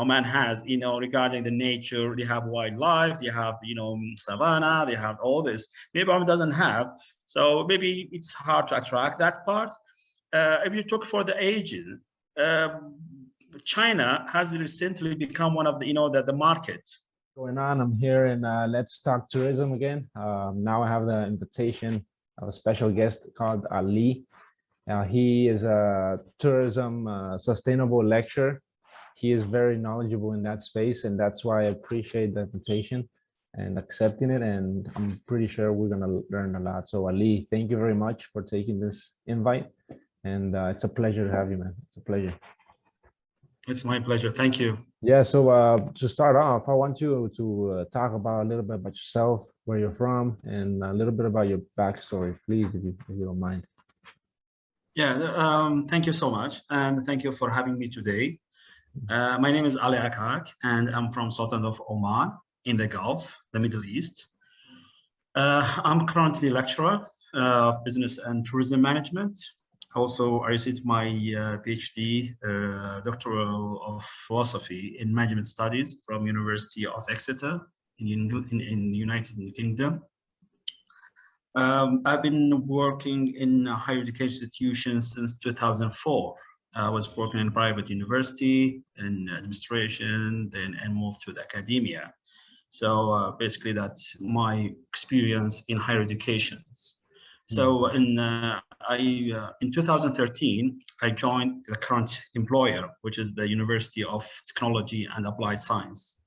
Oman has, regarding the nature. They have wildlife, they have, savanna, they have all this. Maybe Oman doesn't have, so maybe it's hard to attract that part. If you talk for the Asian, China has recently become one of the, the market. Going on, I'm here in Let's Talk Tourism again. Now I have the invitation of a special guest called Ali. He is a tourism sustainable lecturer. He is very knowledgeable in that space, and that's why I appreciate the invitation and accepting it. And I'm pretty sure we're going to learn a lot. So Ali, thank you very much for taking this invite. And it's a pleasure to have you, man. It's a pleasure. It's my pleasure. Thank you. Yeah, so to start off, I want you to talk about a little bit about yourself, where you're from, and a little bit about your backstory, please, if you don't mind. Yeah, thank you so much. And thank you for having me today. My name is Ali Akaak, and I'm from Sultan of Oman in the Gulf, the Middle East. I'm currently a lecturer of business and tourism management. Also, I received my PhD, doctoral of philosophy in management studies from University of Exeter in the United Kingdom. I've been working in higher education institutions since 2004. I was working in a private university, in administration, and moved to the academia. So basically, that's my experience in higher education. So in 2013, I joined the current employer, which is the University of Technology and Applied Science.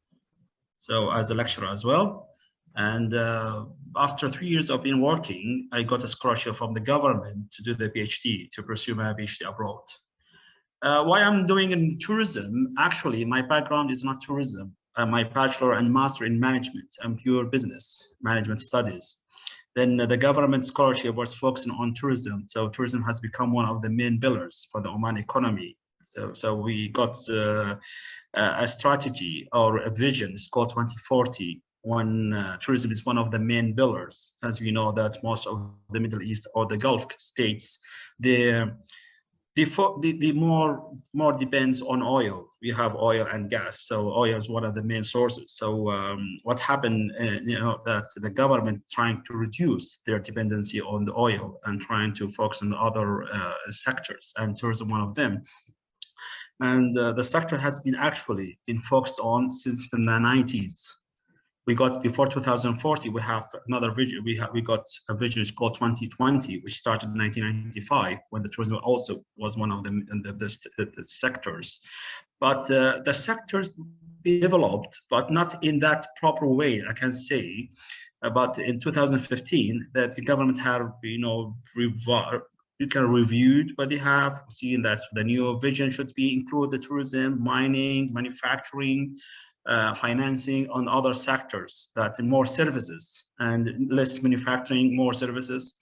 So as a lecturer as well. And after 3 years of being working, I got a scholarship from the government to do the PhD, to pursue my PhD abroad. Why I'm doing in tourism, actually, my background is not tourism. My bachelor and master in management. I'm pure business management studies. Then the government scholarship was focusing on tourism. So tourism has become one of the main pillars for the Oman economy. So we got a strategy or a vision. It's called 2040. When tourism is one of the main pillars, as we know that most of the Middle East or the Gulf states, the more depends on oil. We have oil and gas, so oil is one of the main sources. So what happened, that the government trying to reduce their dependency on the oil and trying to focus on other sectors, and tourism one of them. And the sector has been actually been focused on since the 90s. We got before 2040, we have another vision. We got a vision called 2020, which started in 1995, when the tourism also was one of the sectors. But the sectors developed, but not in that proper way, I can say. But in 2015, that the government had, reviewed, but they have seen that the new vision should be include the tourism, mining, manufacturing, financing on other sectors, that more services and less manufacturing, more services.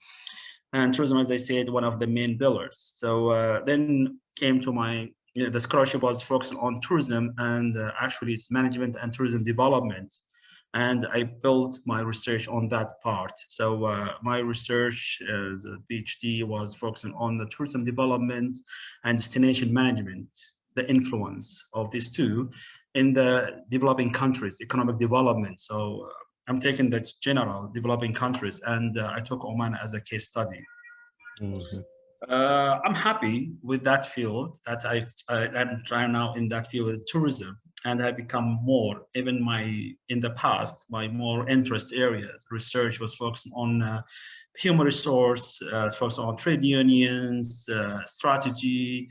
And tourism, as I said, one of the main pillars. So then came to my, the scholarship was focused on tourism, and actually it's management and tourism development. And I built my research on that part. So my research as a PhD was focusing on the tourism development and destination management, the influence of these two in the developing countries, economic development. So I'm taking the general developing countries, and I took Oman as a case study. I'm happy with that field, that I'm trying now in that field with tourism, and I become more, even in the past, my more interest areas, research was focused on human resource, focused on trade unions, strategy,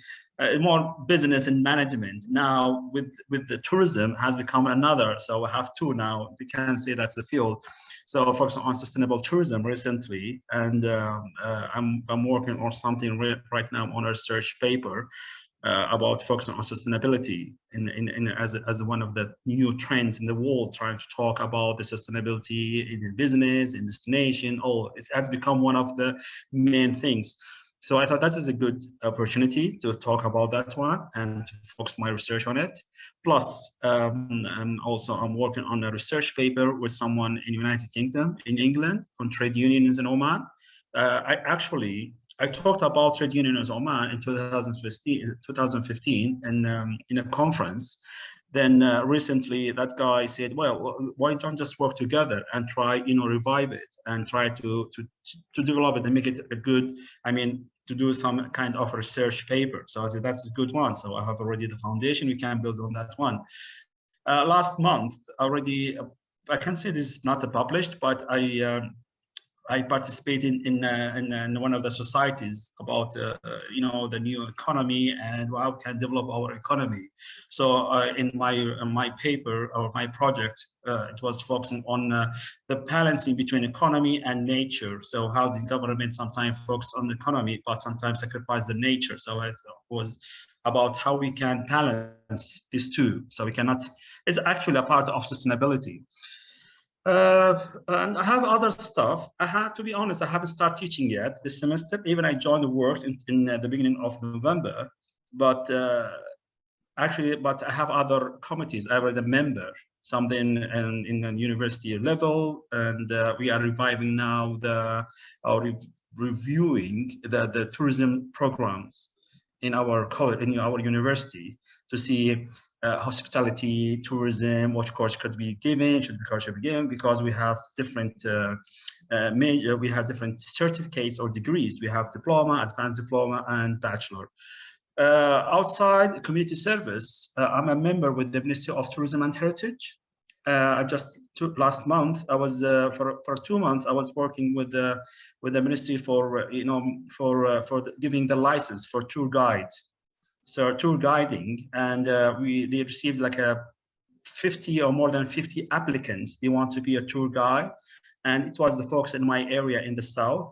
more business and management. Now with the tourism has become another, so I have two now. We can say that's the field. So I focus on sustainable tourism recently, and I'm working on something right now on a research paper about focusing on sustainability as one of the new trends in the world, trying to talk about the sustainability in business, in destination. It has become one of the main things. So I thought that is a good opportunity to talk about that one and to focus my research on it. Plus, I'm working on a research paper with someone in United Kingdom, in England, on trade unions in Oman. I talked about trade unions in Oman in 2015 and in a conference. Then recently, that guy said, "Well, why don't just work together and try, revive it and try to develop it and make it a good. I mean, to do some kind of research paper." So I said, "That's a good one." So I have already the foundation. We can build on that one. Last month, already, I can say this is not published, but I participated in one of the societies about the new economy and how we can develop our economy. So in my paper or my project, it was focusing on the balancing between economy and nature. So how the government sometimes focus on the economy, but sometimes sacrifice the nature. So it was about how we can balance these two. So we cannot. It's actually a part of sustainability. And I have other stuff. I have to be honest, I haven't started teaching yet this semester. Even I joined the work in the beginning of November, but but I have other committees. I was a member, something in the university level, and we are reviving now reviewing the tourism programs in our college, in our university, to see hospitality, tourism, what course could be given, should be given, because we have different we have different certificates or degrees. We have diploma, advanced diploma, and bachelor. Outside community service, I'm a member with the Ministry of Tourism and Heritage. I just took last month. I was for 2 months. I was working with the ministry for giving the license for tour guide. So tour guiding, and they received like a 50 or more than 50 applicants. They want to be a tour guide, and it was the focus in my area in the south.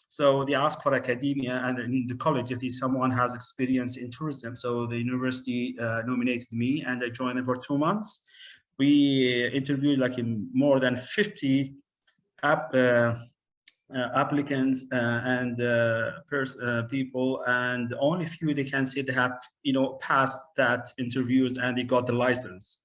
So they asked for academia and in the college if someone has experience in tourism. So the university nominated me, and I joined them for 2 months. We interviewed like more than 50 applicants and people, and only few they can say they have passed that interviews and they got the license.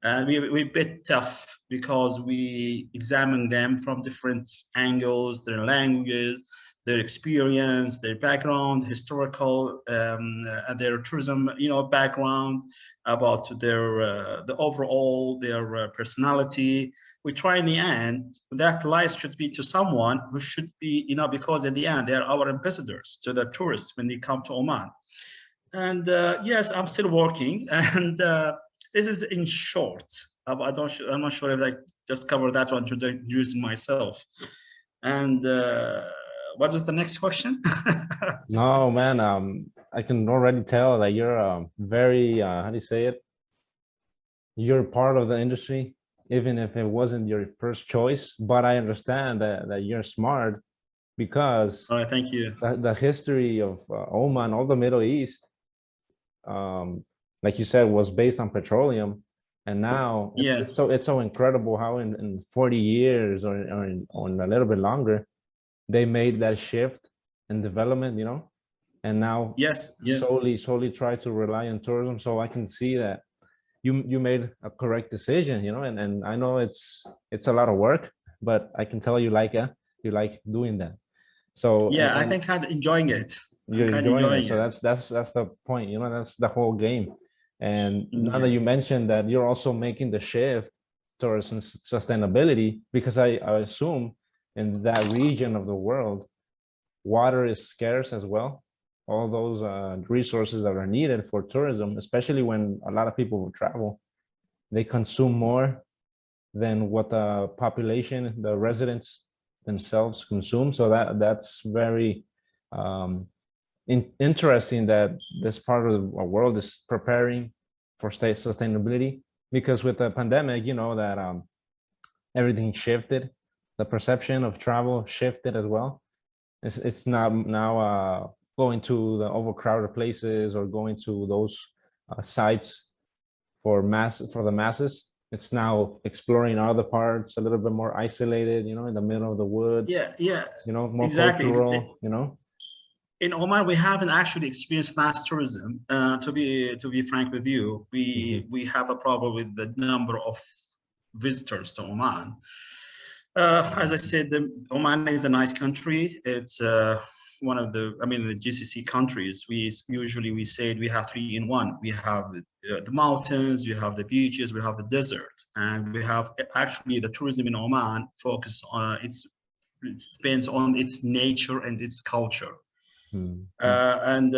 And we bit tough because we examine them from different angles, their languages, their experience, their background, historical, their tourism, background, about their the overall their personality. We try in the end that license should be to someone who should be, because in the end they are our ambassadors to the tourists when they come to Oman. And yes, I'm still working, and this is in short. I'm not sure if I just covered that one to introduce myself. And what is the next question? No, man. I can already tell that you're very how do you say it? You're part of the industry, even if it wasn't your first choice. But I understand that you're smart, because All right, thank you. the history of Oman, all the Middle East, like you said, was based on petroleum, and now Yeah. it's so incredible how in 40 years or a little bit longer, they made that shift in development, and now Yes. Yes. slowly try to rely on tourism. So I can see that you made a correct decision, and I know it's a lot of work, but I can tell you like doing that. So Yeah, I and think I'm enjoying it. I'm you're kind of enjoying it. enjoying So it. that's the point, that's the whole game. And now that Yeah. you mentioned that you're also making the shift towards sustainability, because I assume in that region of the world, water is scarce as well. All those resources that are needed for tourism, especially when a lot of people will travel, they consume more than what the population, the residents themselves consume. So that's very interesting that this part of the world is preparing for state sustainability, because with the pandemic, that everything shifted, the perception of travel shifted as well. It's not now going to the overcrowded places or going to those sites for the masses. It's now exploring other parts, a little bit more isolated, in the middle of the woods. Yeah. More Exactly. cultural. In Oman, we haven't actually experienced mass tourism. To be frank with you, we have a problem with the number of visitors to Oman. As I said, Oman is a nice country. It's one of the, I mean, the GCC countries, we usually we say we have three in one. We have the mountains, we have the beaches, we have the desert, and we have actually the tourism in Oman focus on it depends on its nature and its culture. Mm. And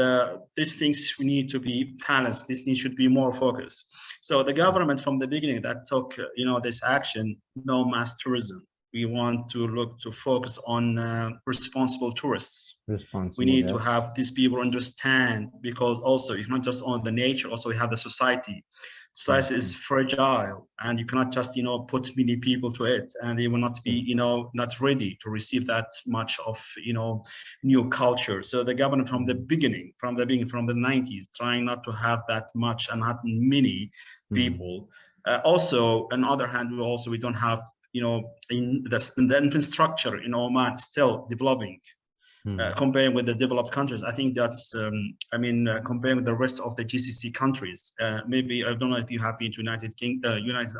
these things need to be balanced. These things should be more focused. So the government from the beginning that took, this action, no mass tourism. We want to look to focus on responsible tourists. We Responsible, need to yes. have these people understand, because also it's not just on the nature, also we have the society. Society is fragile, and you cannot just put many people to it, and they will not be not ready to receive that much of new culture. So the government from the beginning, from the 90s, trying not to have that much and not many people. Also, on the other hand, we don't have in the infrastructure in Oman still developing. Comparing with the developed countries, I think that's, comparing with the rest of the GCC countries, maybe, I don't know if you have been to United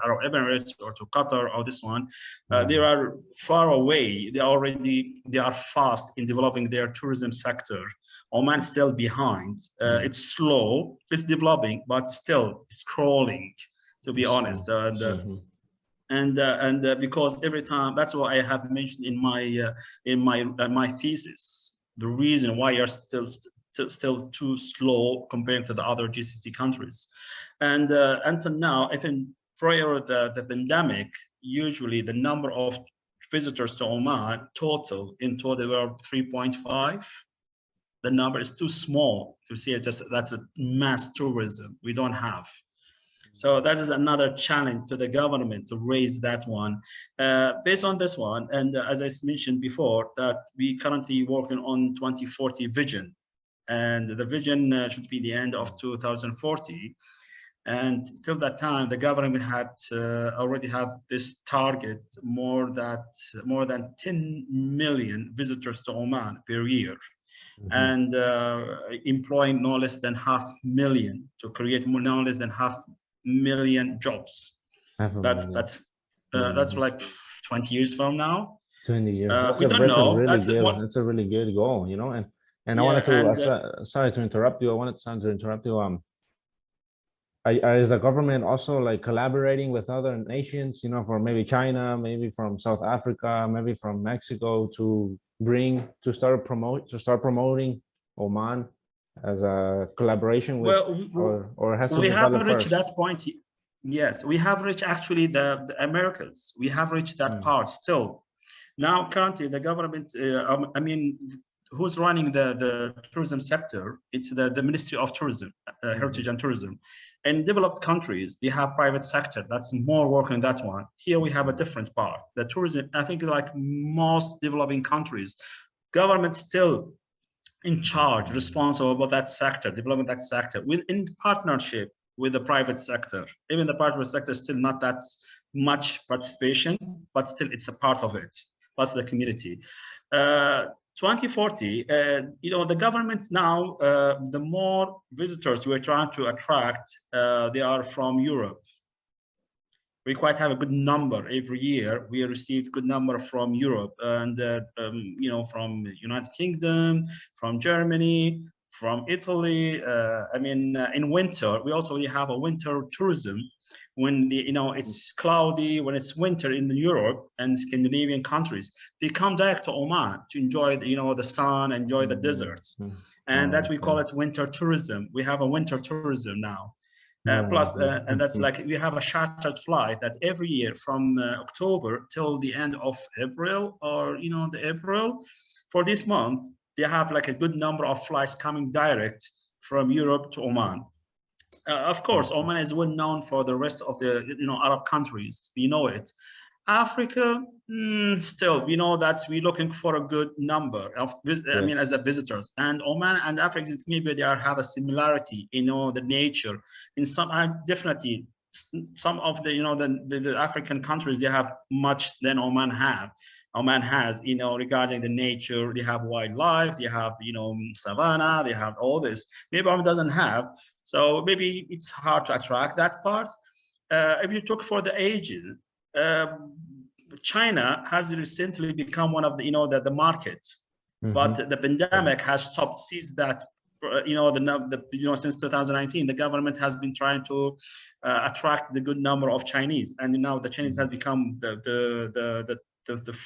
Arab Emirates or to Qatar or this one, they are far away. They are fast in developing their tourism sector. Oman is still behind. It's slow, it's developing, but still it's crawling, to be honest. And because every time, that's what I have mentioned in my thesis, the reason why you're still too slow compared to the other GCC countries. And until now, even prior to the pandemic, usually the number of visitors to Oman in total were 3.5. The number is too small to see it. That's a mass tourism we don't have. So that is another challenge to the government to raise that one. Based on this one, and as I mentioned before, that we currently working on 2040 vision, and the vision should be the end of 2040. And till that time, the government had already have this target, more than 10 million visitors to Oman per year. And employing no less than 500,000 to create no less than 500,000 jobs. That's like 20 years from now. 20 years. We don't know. That's a really good goal, and I wanted to sorry to interrupt you. I wanted to interrupt you. Is the government also like collaborating with other nations, for maybe China, maybe from South Africa, maybe from Mexico, to start promoting Oman as a collaboration with, or has to we haven't reached first? that point. Yes, we have reached actually the Americas. We have reached that part still. Now, currently, the government, who's running the tourism sector? It's the Ministry of Tourism, Heritage and Tourism. In developed countries, they have private sector that's more work on that one. Here we have a different part. The tourism, I think, like most developing countries, government still in charge, responsible about that sector, developing that sector, in partnership with the private sector. Even the private sector is still not that much participation, but still it's a part of it, plus the community. 2040, the government now, the more visitors we're trying to attract, they are from Europe. We quite have a good number every year. We receive good number from Europe and, from United Kingdom, from Germany, from Italy. In winter, we have a winter tourism. When it's cloudy, when it's winter in Europe and Scandinavian countries, they come direct to Oman to enjoy the sun, enjoy the deserts, and that we call it winter tourism. We have a winter tourism now. Plus, and that's like we have a chartered flight that every year from October till the end of April, or the April, for this month, they have like a good number of flights coming direct from Europe to Oman. Of course, Oman is well known for the rest of the Arab countries. We know it. Africa, still, we know that we're looking for a good number of, as a visitors. And Oman and Africa, maybe they have a similarity, the nature. In some, definitely, some of the African countries, they have much than Oman have. Oman has, regarding the nature, they have wildlife, they have, savanna, they have all this. Maybe Oman doesn't have, so maybe it's hard to attract that part. If you took for the Asian, China has recently become one of the, the markets. But the pandemic has stopped, sees that, since 2019, the government has been trying to attract the good number of Chinese, and now the Chinese has become the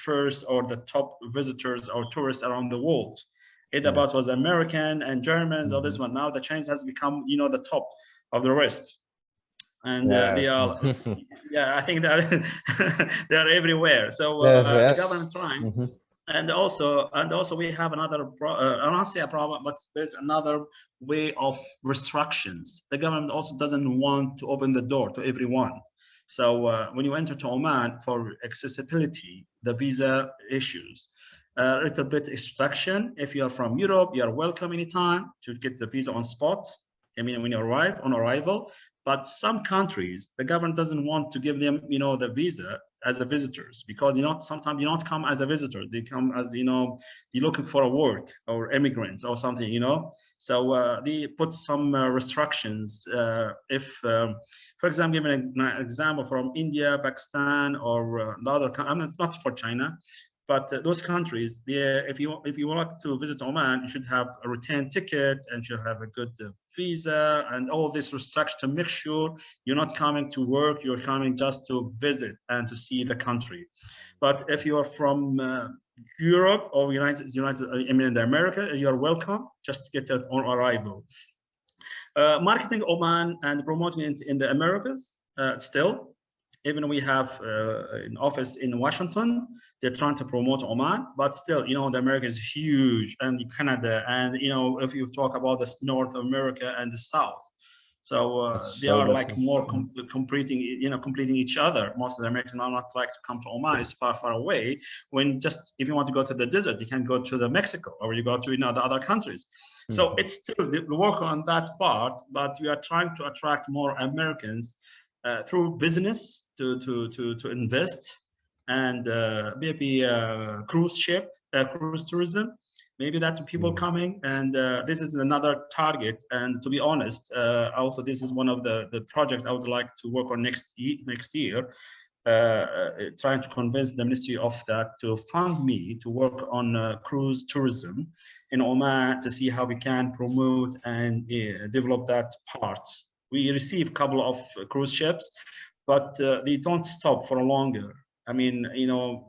first or the top visitors or tourists around the world. In the past was American and Germans or this one. Now the Chinese has become, the top of the rest, and they are, I think that they are everywhere. So the government trying. And also we have another, I don't say a problem, but there's another way of restrictions. The government also doesn't want to open the door to everyone. So when you enter to Oman for accessibility, the visa issues, a little bit restriction. If you are from Europe, you are welcome anytime to get the visa on spot. I mean, when you arrive, on arrival. But some countries, the government doesn't want to give them, the visa as a visitors, because sometimes you don't come as a visitor, they come as you're looking for a work or immigrants or something, so they put some restrictions. If for example, give an example from India, Pakistan, or another, not for China, but those countries, if you want to visit Oman, you should have a return ticket and should have a good visa and all this restriction to make sure you're not coming to work, you're coming just to visit and to see the country. But if you are from Europe or in America, you are welcome. Just get it on arrival. Marketing Oman and promoting it in the Americas still. Even we have an office in Washington, they're trying to promote Oman, but still, the America is huge, and Canada, and if you talk about the North America and the South, so they are like more completing each other. Most of the Americans are not like to come to Oman; it's far, far away. When just if you want to go to the desert, you can go to the Mexico, or you go to the other countries. So it's still the work on that part, but we are trying to attract more Americans through business to invest, and maybe cruise tourism, maybe that's people coming, and this is another target. And to be honest, also this is one of the projects I would like to work on next year, trying to convince the Ministry of that to fund me to work on cruise tourism in Oman, to see how we can promote and develop that part. We receive a couple of cruise ships, but they don't stop for longer. I mean,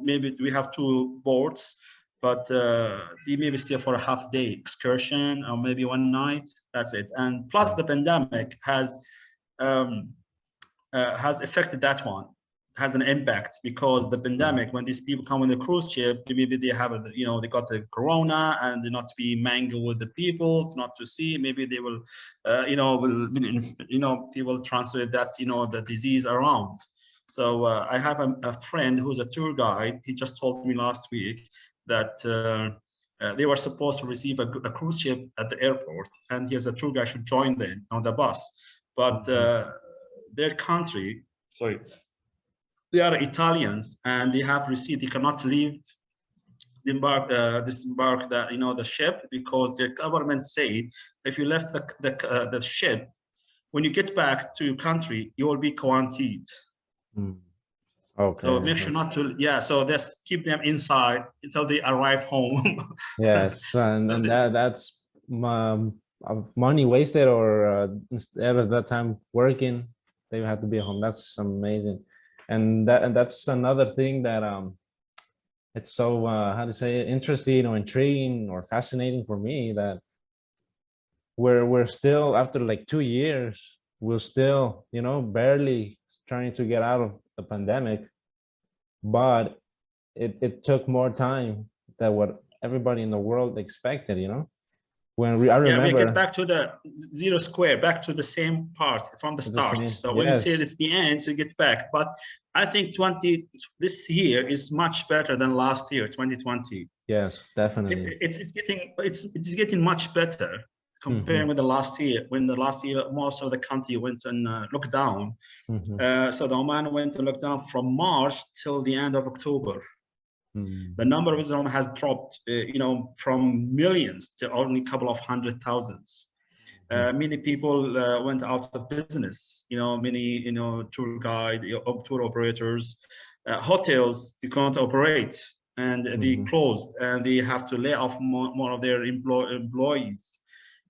maybe we have 2 boats, but they maybe stay for a half-day excursion or maybe one night. That's it. And plus, the pandemic has affected that one. Has an impact, because the pandemic, when these people come on the cruise ship, maybe they have they got the corona and they not to be mingle with the people, not to see, maybe they will they will transfer that the disease around. So I have a friend who's a tour guide. He just told me last week that they were supposed to receive a cruise ship at the airport, and he as a tour guide should join them on the bus, but their country, sorry, they are Italians, and they have received, they cannot leave, disembark the ship, because the government said if you left the ship, when you get back to your country, you will be quarantined. Okay. So make sure not to, so just keep them inside until they arrive home. Yes, and that's money wasted, or instead of that time working, they have to be home. That's amazing. And that's another thing that it's so how to say it, interesting or intriguing or fascinating for me, that we're still, after like 2 years, we're still barely trying to get out of the pandemic, but it took more time than what everybody in the world expected. When I remember, we get back to the zero square, back to the same part from the start. So when you say it's the end, so you get back. But I think this year is much better than last year, 2020. Yes, definitely. It's getting much better comparing with the last year. When the last year most of the country went on lockdown. So the Oman went to lockdown from March till the end of October. The number of Islam has dropped, from millions to only a couple of 100,000s. Many people went out of business. Many, tour guide, tour operators, hotels, they can't operate. and they closed, and they have to lay off more of their employees.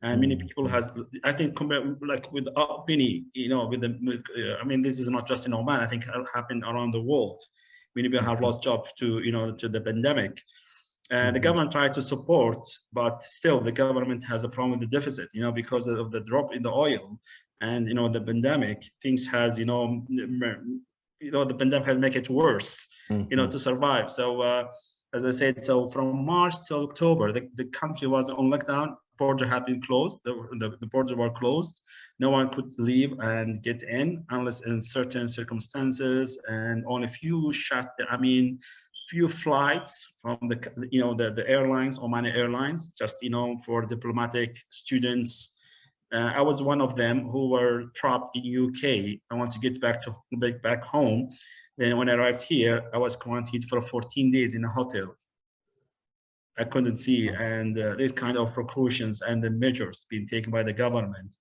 And many people has, I think, compared like with many, with the, I mean, this is not just in Oman. I think it happened around the world. Many people have lost jobs to, to the pandemic. And the government tried to support, but still the government has a problem with the deficit, because of the drop in the oil and, the pandemic. Things has, the pandemic has make it worse, to survive. So, as I said, so from March till October, the country was on lockdown. Border had been closed. The borders were closed. No one could leave and get in unless in certain circumstances, and on a few few flights from the airlines, Omani Airlines, just for diplomatic students. I was one of them who were trapped in UK. I want to get back home. Then when I arrived here, I was quarantined for 14 days in a hotel. I couldn't see, and these kind of precautions and the measures being taken by the government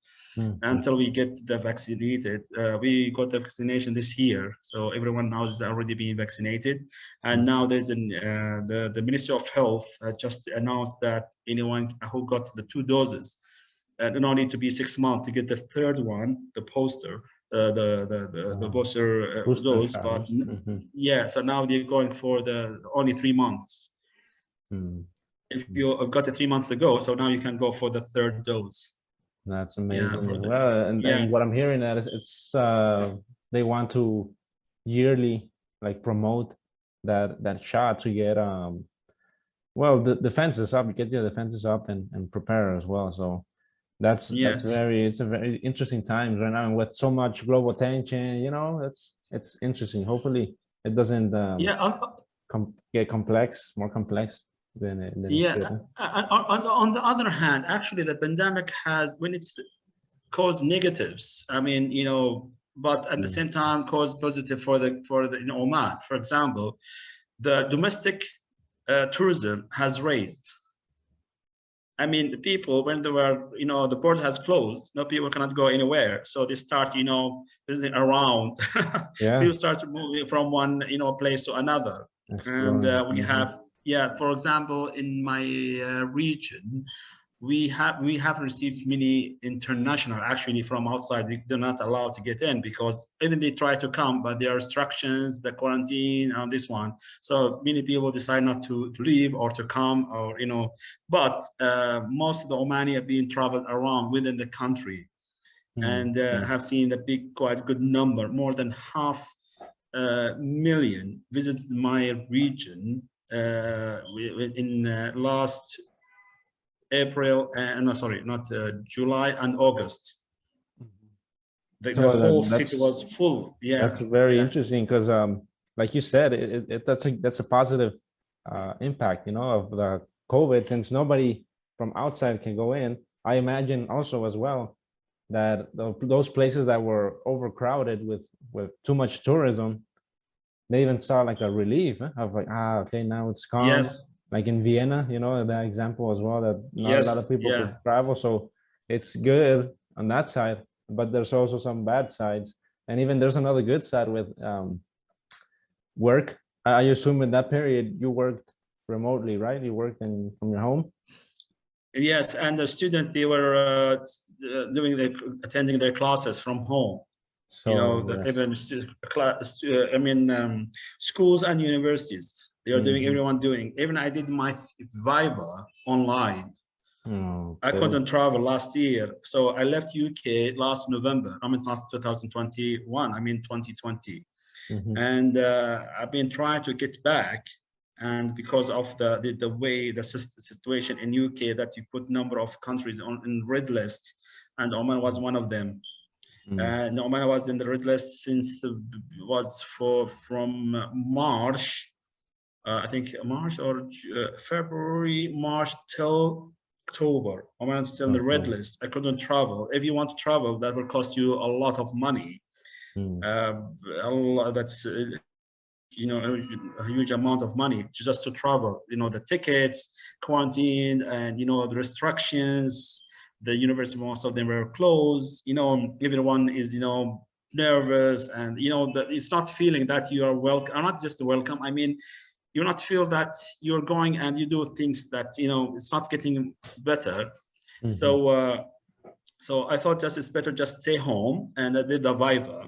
until we get the vaccinated. We got the vaccination this year, so everyone now is already being vaccinated. And now there's the Ministry of Health just announced that anyone who got the 2 doses do not need to be 6 months to get the third one, the booster dose. But yeah, so now they're going for the only 3 months. If you got it 3 months ago, so now you can go for the third dose. That's amazing as well. And what I'm hearing that it's they want to yearly like promote that shot to get well, the defenses up, get your defenses up and prepare as well. So it's a very interesting times right now, and with so much global tension, it's interesting. Hopefully it doesn't get more complex than it should. On the other hand, actually the pandemic has, when it's caused negatives, but at the same time caused positive for the in Oman. For example, the domestic tourism has raised. The people, when they were, the port has closed, no, people cannot go anywhere. So they start, visiting around. People start moving from one, place to another. And we have, for example, in my region, we have received many international, actually from outside. They're not allowed to get in because even they try to come, but there are restrictions, the quarantine on this one. So many people decide not to leave or to come, or but most of the Omani have been traveled around within the country, and have seen the quite good number, more than 500,000 visited my region in last April, July and August. The whole city was full. That's very interesting because, like you said, that's a positive impact, of the COVID, since nobody from outside can go in. I imagine also as well that those places that were overcrowded with too much tourism, they even saw like a relief of like, okay, now it's calm. Yes. Like in Vienna, that example as well, that not a lot of people could travel. So it's good on that side, but there's also some bad sides. And even there's another good side with work. I assume in that period you worked remotely, right? You worked from your home? Yes, and the students, they were attending their classes from home. So even schools and universities, they are doing, everyone doing. Even I did my Viva online. I couldn't travel last year, so I left UK last November. Last 2021. 2020, and I've been trying to get back. And because of the way the situation in UK, that you put number of countries in red list, and Oman was one of them. Oman was in the red list since from March, I think March or February, March till October. Oman is still in the red list. I couldn't travel. If you want to travel, that will cost you a lot of money. That's a huge amount of money just to travel. The tickets, quarantine, and the restrictions. The university, most of them were closed. Everyone is nervous, and it's not feeling that you are welcome. Not just welcome. you not feel that you're going and you do things that, it's not getting better. So I thought just it's better just stay home, and I did the Viva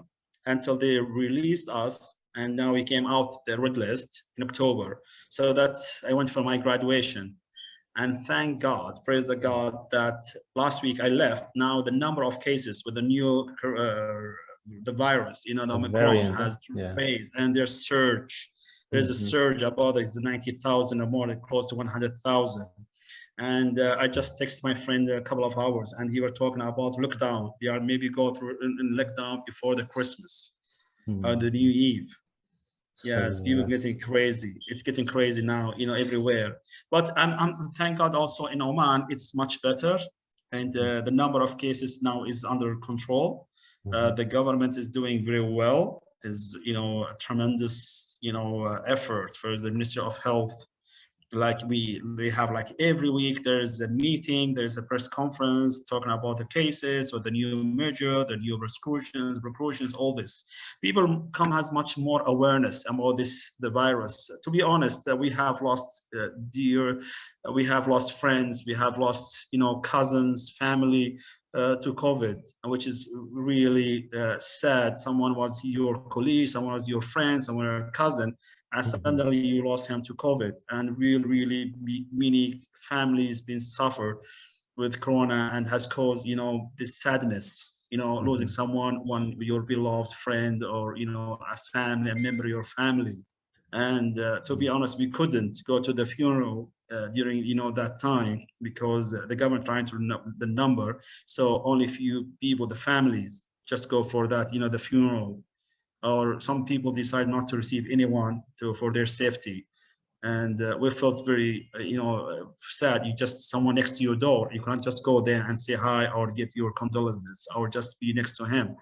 until they released us, and now we came out the red list in October. So that's I went for my graduation, and thank God, praise the God that last week I left. Now the number of cases with the new the virus, the Omicron variant, has yeah. raised, and there's surge. There's a surge about it's 90,000 or more, like close to 100,000. And I just texted my friend a couple of hours, and he were talking about lockdown. They are maybe go through in lockdown before the Christmas, the New Eve. Yes, people getting crazy. It's getting crazy now, everywhere. But I'm thank God also in Oman, it's much better, and the number of cases now is under control. The government is doing very well. Is a tremendous effort for the Ministry of Health. Like they have like every week there's a meeting, there's a press conference talking about the cases or the new measure, the new precautions, all this. People come has much more awareness about the virus. To be honest, we have lost we have lost friends, we have lost cousins, family to COVID, which is really sad. Someone was your colleague, someone was your friend, someone your cousin, and suddenly you lost him to COVID, and really many families been suffered with Corona, and has caused this sadness, losing someone, your beloved friend, or a family, a member of your family. And to be honest, we couldn't go to the funeral during that time because the government trying to the number, so only few people, the families, just go for that the funeral, or some people decide not to receive anyone for their safety. And we felt very sad. You just someone next to your door, you can't just go there and say hi or give your condolences or just be next to him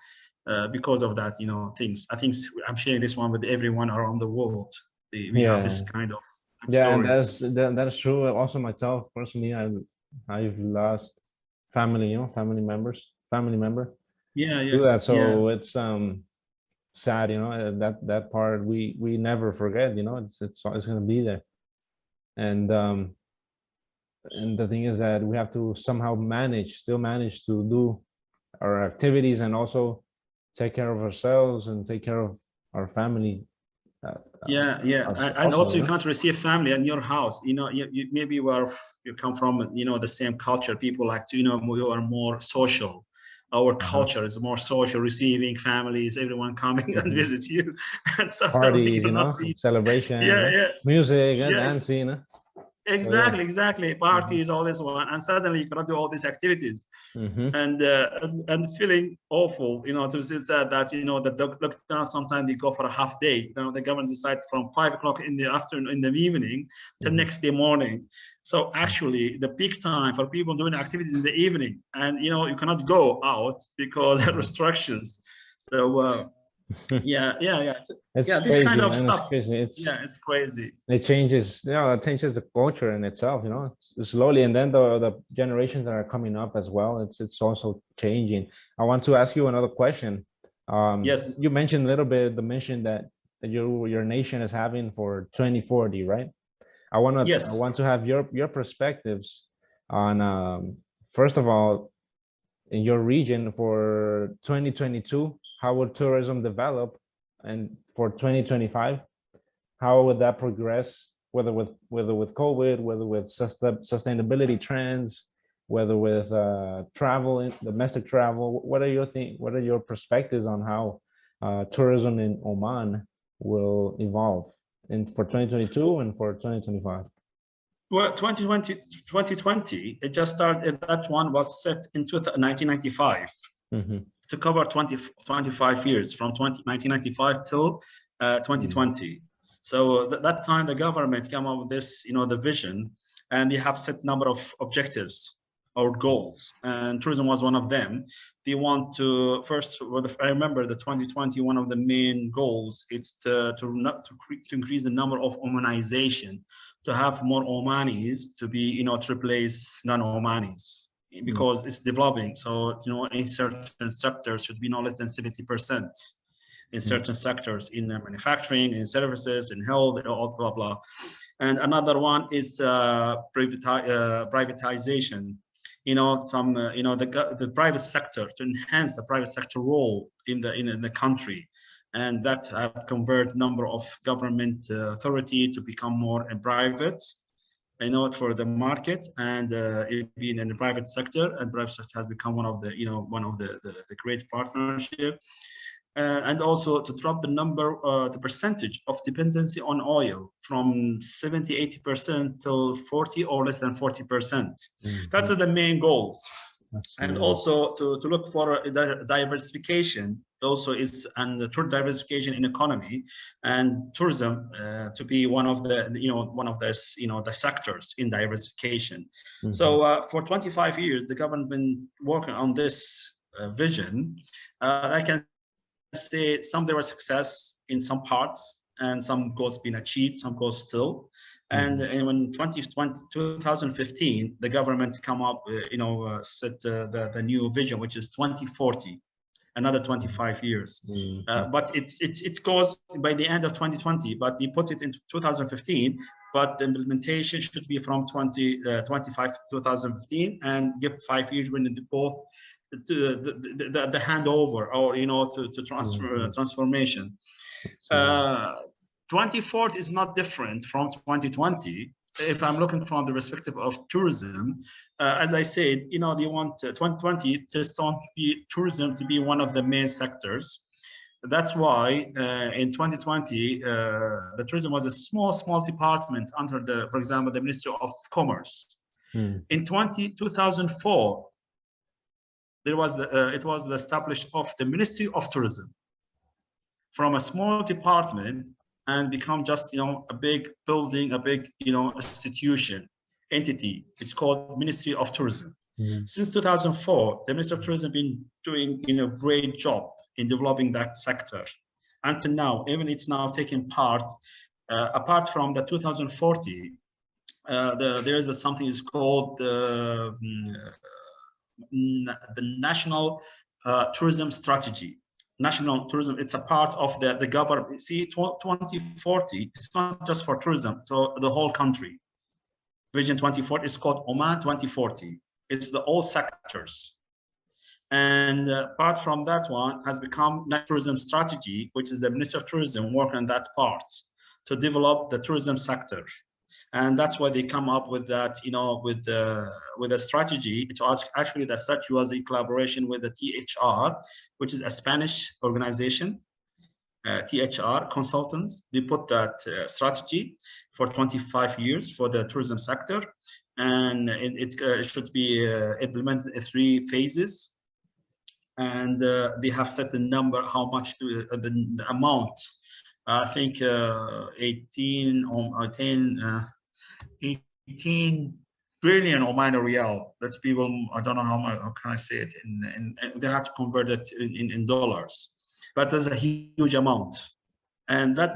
because of that things. I think I'm sharing this one with everyone around the world. We have this kind of stories. And that's true. Also myself personally, I've lost family, family member. Do that. So it's sad, that part we never forget. It's going to be there. And the thing is that we have to somehow still manage to do our activities, and also take care of ourselves and take care of our family. And also you cannot receive family in your house. Maybe you come from the same culture. People like to we are more social. Our culture is more social, receiving families, everyone coming and visit you, and parties, celebration, music and dancing. Exactly. Parties, all this one, and suddenly you cannot do all these activities, and feeling awful. To see that the lockdown. Sometimes we go for a half day. The government decide from 5 o'clock in the afternoon, in the evening, to next day morning. So actually, the peak time for people doing activities in the evening, and you cannot go out because of restrictions. So. It's this crazy, kind of man. stuff. It's crazy. It changes, it changes the culture in itself, it's slowly, and then the generations that are coming up as well, it's also changing. I want to ask you another question. Yes. You mentioned a little bit the mission that your nation is having for 2040, right? I want to have your perspectives on first of all, in your region for 2022, how would tourism develop, and for 2025, how would that progress, whether with COVID, whether with sustainability trends, whether with travel, domestic travel? What are your perspectives on how tourism in Oman will evolve for 2022 and for 2025? Well, 2020, it just started. That one was set in 1995 to cover 25 years, from 1995 till 2020. So that time the government came up with this, the vision, and they have set number of objectives or goals, and tourism was one of them. They want to first. I remember the 2020. One of the main goals is to increase the number of Omanization, to have more Omanis to be to replace non-Omanis, because it's developing. So in certain sectors should be no less than 70%. in certain sectors, in manufacturing, in services, in health, all blah blah. And another one is privatization. The private sector, to enhance the private sector role in the country, and that have converted number of government authority to become more private. For the market, and it being in the private sector, and private sector has become one of the great partnership. And also to drop the percentage of dependency on oil from 70-80% to 40 or less than 40%. That's the main goals. And also to look for diversification also is, and the diversification in economy and tourism to be one of the the sectors in diversification. So for 25 years the government been working on this vision. I can say there was success in some parts, and some goals been achieved, some goals still. And in 2015, the government come up, set the new vision, which is 2040, another 25 years. But it goes by the end of 2020, but they put it into 2015. But the implementation should be from 2025 to 2015, and give 5 years when the both the handover, or to transfer transformation. 2040 is not different from 2020. If I'm looking from the perspective of tourism, as I said, they want 2020 just want tourism to be one of the main sectors. That's why in 2020 the tourism was a small department under for example, the Ministry of Commerce. In 2004 it was the establishment of the Ministry of Tourism, from a small department, and become just a big building, a big institution, entity. It's called Ministry of Tourism. Since 2004, the Ministry of Tourism been doing a great job in developing that sector. Until now, even it's now taking part. Apart from the 2040, there is something is called the National Tourism Strategy. National tourism, it's a part of the government. See, 2040, it's not just for tourism, so the whole country. Vision 2040 is called Oman 2040. It's the all sectors. And apart from that one has become tourism strategy, which is the Ministry of Tourism working on that part to develop the tourism sector. And that's why they come up with that, with a strategy. It was actually, the strategy was in collaboration with the THR, which is a Spanish organization, THR consultants. They put that strategy for 25 years for the tourism sector, and it should be implemented in 3 phases. And they have set the number, how much the amount. I think 18 billion Omani Riyal. That's people, I don't know how can I say it, they have to convert it in dollars, but there's a huge amount. And that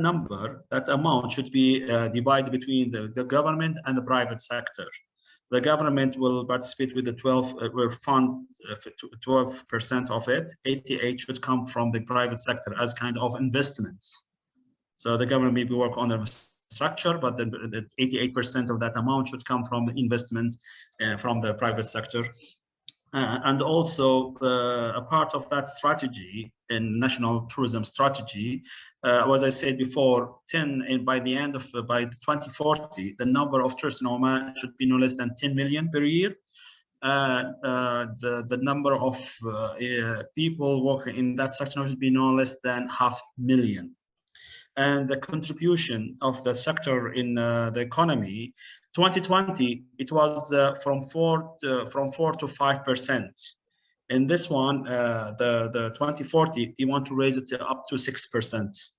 amount should be divided between the government and the private sector. The government will participate with the 12, will fund 12% of it. 88 should come from the private sector as kind of investments. So the government maybe work on the structure, but the 88% of that amount should come from investments from the private sector. And also a part of that strategy in national tourism strategy, as I said before, by the end of by 2040, the number of tourists in Oman should be no less than 10 million per year. The number of people working in that sector should be no less than 500,000. And the contribution of the sector in the economy, 2020, it was from 4 to 5%. In this one, the 2040, they want to raise it up to 6%.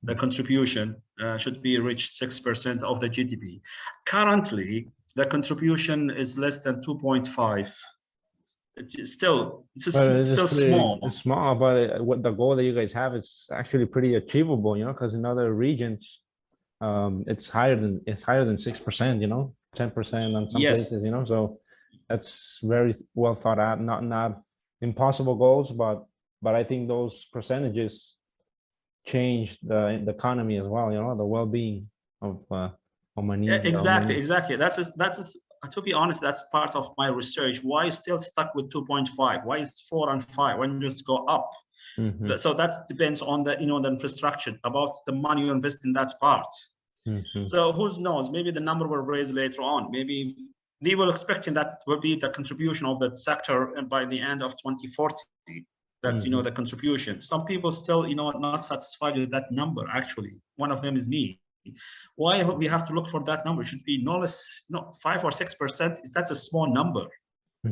The contribution should be reached 6% of the GDP. Currently, the contribution is less than 2.5. It's still small. It's small, but what the goal that you guys have is actually pretty achievable, because in other regions, it's higher than 6%, 10% on some places, so that's very well thought out. Not impossible goals, but I think those percentages change the economy as well, you know, the well-being of Omanis. Exactly. To be honest, that's part of my research. Why still stuck with 2.5? Why is 4 and 5? Why don't you just go up? So that depends on the the infrastructure, about the money you invest in that part. So who knows? Maybe the number will raise later on. Maybe they were expecting that will be the contribution of that sector, and by the end of 2040, that's the contribution. Some people still not satisfied with that number. Actually, one of them is me. Why we have to look for that number? It should be no less, 5 or 6%. That's a small number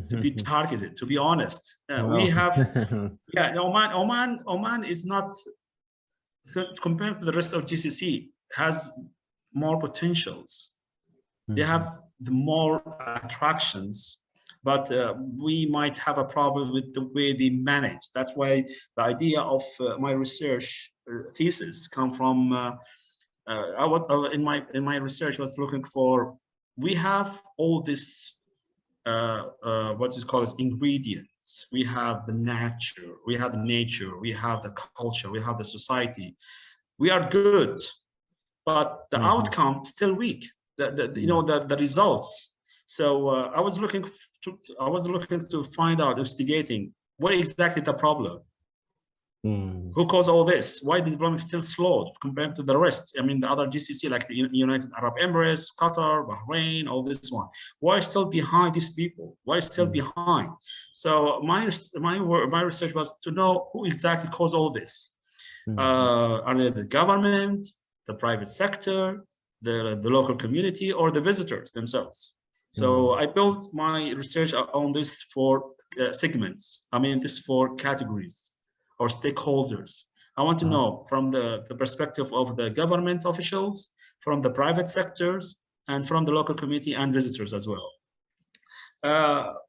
to be targeted. To be honest, we have, Oman is not, compared to the rest of GCC, has more potentials. They have the more attractions, but we might have a problem with the way they manage. That's why the idea of my research thesis come from. In my research was looking for, we have all this what is called as ingredients. We have the nature, we have the culture, we have the society. We are good, but the outcome still weak. The results. So I was looking to find out, investigating what exactly the problem. Who caused all this? Why the development still slow compared to the rest? I mean, the other GCC, like the United Arab Emirates, Qatar, Bahrain, all this one. Why still behind these people? Why still behind? So my research was to know who exactly caused all this. Are they the government, the private sector, the local community, or the visitors themselves? So I built my research on this 4 segments. I mean, this 4 categories or stakeholders. I want to know from the perspective of the government officials, from the private sectors, and from the local community and visitors as well.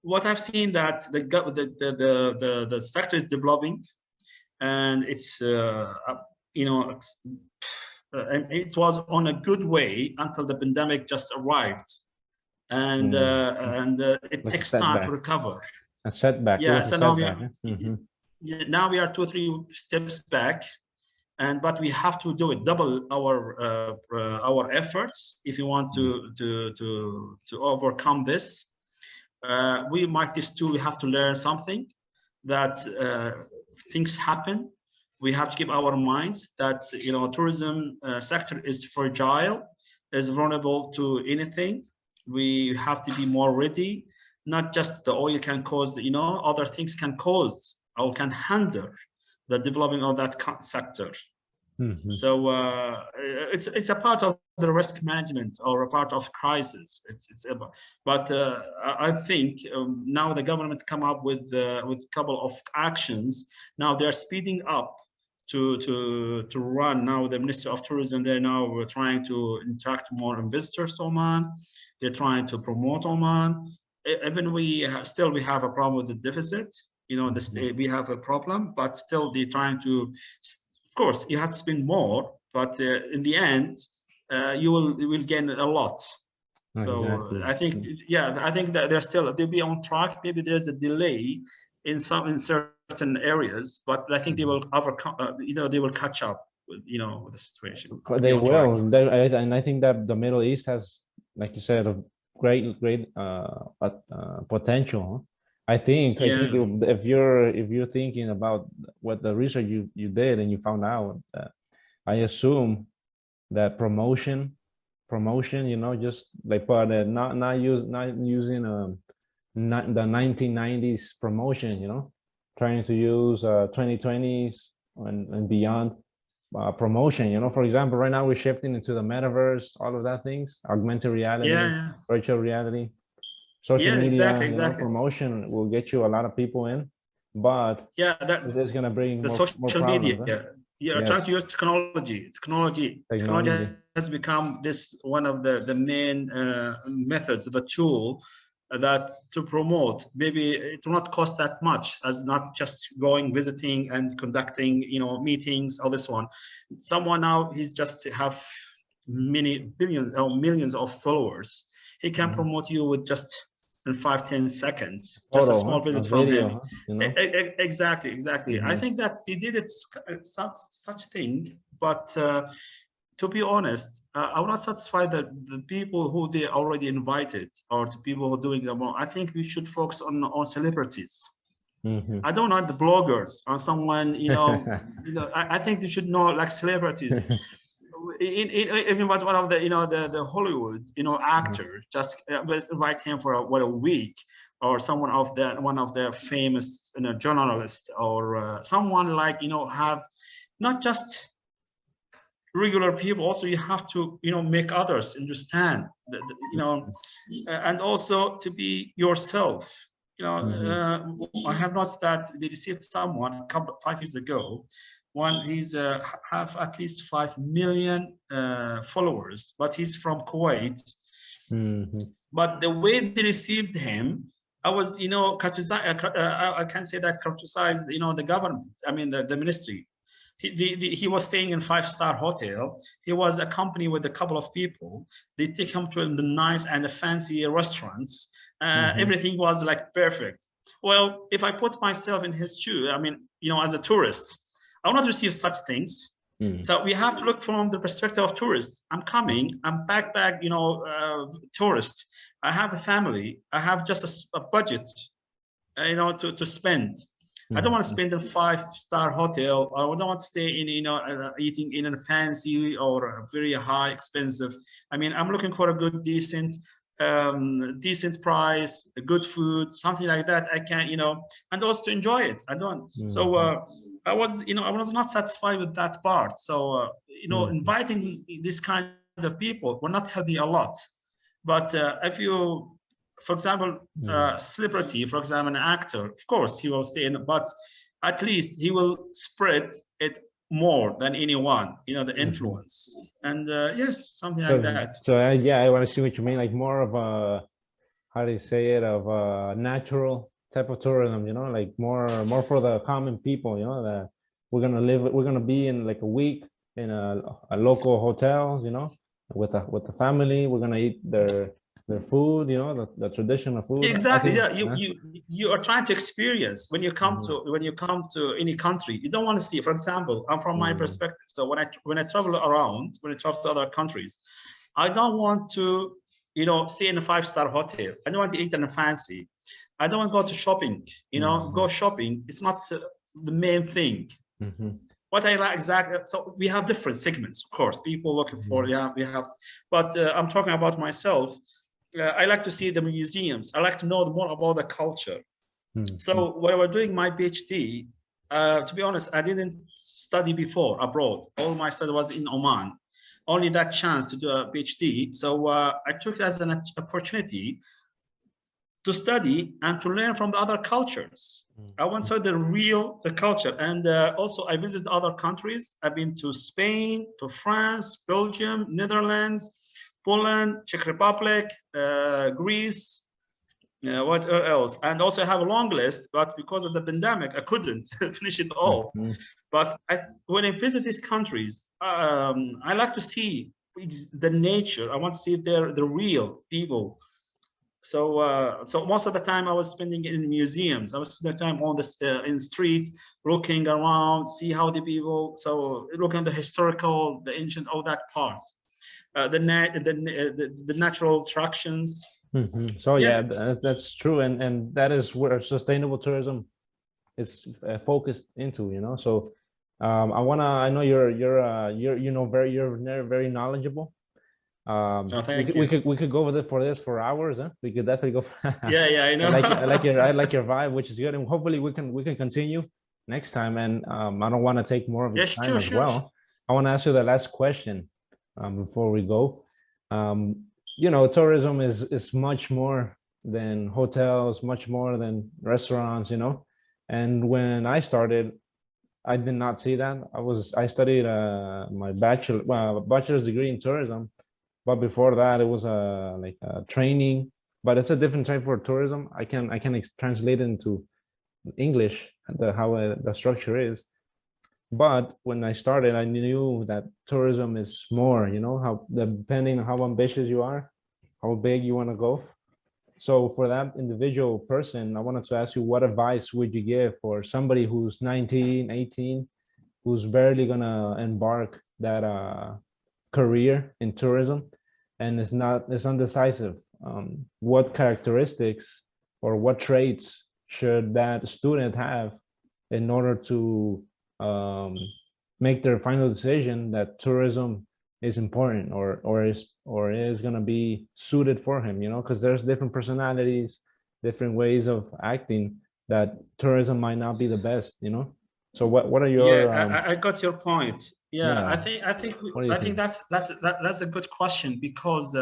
What I've seen that the sector is developing, and it's it was on a good way until the pandemic just arrived, and it takes time to recover. A setback. Yeah, so now we are 2 or 3 steps back, but we have to do it, double our efforts if you want to overcome this. We have to learn something, that things happen. We have to keep our minds that tourism sector is fragile, is vulnerable to anything. We have to be more ready. Not just the oil can cause, other things can cause or can hinder the developing of that sector. So it's a part of the risk management, or a part of crisis. But I think now the government come up with a couple of actions. Now they're speeding up to run. Now the Ministry of Tourism, they're now trying to attract more investors to Oman. They're trying to promote Oman. Even we have a problem with the deficit. We have a problem, but still they're trying to. Of course, you have to spend more, but in the end, you will gain a lot. So I think, I think that they'll be on track. Maybe there's a delay in certain areas, but I think they will overcome. They will catch up with with the situation. They will, and I think that the Middle East has, like you said, a great potential. I think if you're thinking about what the research you did and you found out, I assume that promotion, just like not using the 1990s promotion, trying to use 2020s and beyond promotion. For example, right now we're shifting into the metaverse, all of that things, augmented reality, virtual reality. Social media, exactly. Promotion will get you a lot of people in, but it is going to bring more problems. You're trying to use technology. Technology has become this one of the main methods, the tool that to promote. Maybe it will not cost that much as not just going, visiting, and conducting, meetings. All this one. Someone now he's just have many billions or millions of followers. He can promote you with just in 5-10 seconds, just a Photo, small huh? A visit from video, him. huh? You know. Exactly. I Mhm. think that they did it such thing, but to be honest, I'm not satisfied that the people who they already invited or the people who are doing them. I think we should focus on celebrities. Mhm. I don't know the bloggers or someone, I think they should know like celebrities. Even one of the the Hollywood actor just let's invite him for a week, or someone of the one of the famous journalists, or someone like have not just regular people. Also you have to make others understand and also to be yourself. Mhm. I have noticed that they received someone a couple 5 years ago. One, he's have at least 5 million followers, but he's from Kuwait. Mhm. But the way they received him, I was, I can say that criticized, the government. I mean, the ministry. He was staying in 5-star hotel. He was accompanied with a couple of people. They take him to the nice and the fancy restaurants. Mhm. Everything was like perfect. Well, if I put myself in his shoe, I mean, as a tourist, I will not receive such things. Mhm. So we have to look from the perspective of tourists. I'm coming, I'm backpack, tourist. I have a family. I have just a budget, to spend. I don't want to Mhm. spend in 5-star hotel. I don't want to stay in, eating in a fancy or a very high expensive. I mean, I'm looking for a good, decent price, a good food, something like that. I can, and also to enjoy it. I don't. So Mhm. I was not satisfied with that part. So Mhm. inviting this kind of people will not help me a lot. But if you, for example, Mhm. celebrity, for example, an actor, of course he will stay in, but at least he will spread it more than anyone, the Mhm. influence. And yes, something like So, that. yeah, I want to see what you mean. Like more of a, how do you say it, of a natural type of tourism. Like more for the common people. That we're gonna be in like a week in a local hotels. With the family. We're gonna eat their food. The traditional food. I Exactly. think. Yeah, you are trying to experience when you come Mhm. to any country. You don't want to see. For example, I'm from my Mhm. perspective. So when I travel around, when I travel to other countries, I don't want to stay in a 5-star hotel. I don't want to eat in a fancy. I don't want to go to shopping. Go Mhm. shopping. It's not the main thing. Mhm. What I like exactly. So we have different segments, of course. People looking for, Mhm. yeah, we have. But I'm talking about myself. I like to see the museums. I like to know more about the culture. Mhm. So when I was doing my PhD, to be honest, I didn't study before abroad. All my study was in Oman. Only that chance to do a PhD. So I took it as an opportunity to study and to learn from the other cultures. I want to Mhm. know the culture, and also I visited other countries. I've been to Spain, to France, Belgium, Netherlands, Poland, Czech Republic, Greece. What else? And also I have a long list, but because of the pandemic, I couldn't finish it all. Mhm. But when I visit these countries, I like to see the nature. I want to see if they're the real people. So most of the time I was spending it in museums. I was spending the time on the in the street, looking around, see how the people. So looking at the historical, the ancient, all that part, the natural attractions. So Yeah, yeah, that's true, and that is where sustainable tourism is focused into. So I know you're very knowledgeable. no, We thank could we you. could we could go with it for this for hours, huh? We could definitely go. Yeah, I know. I like your vibe, which is good, and hopefully we can continue next time. And I don't want to take more of your Yeah, time sure, as sure. well. I want to ask you the last question before we go. Tourism is much more than hotels, much more than restaurants. And when I started, I did not see that. I studied my bachelor's degree in tourism, but before that, it was like a training. But it's a different type for tourism. I can translate it into English how the structure is. But when I started, I knew that tourism is more. How depending on how ambitious you are, how big you want to go. So for that individual person, I wanted to ask you, what advice would you give for somebody who's 19, 18, who's barely gonna embark that career in tourism and is undecisive? What characteristics or what traits should that student have in order to make their final decision that tourism is important or is going to be suited for him, you know, because there's different personalities, different ways of acting that tourism might not be the best, you know. So what are your Yeah, I got your point. Yeah, yeah, what do you I think think? that's a good question because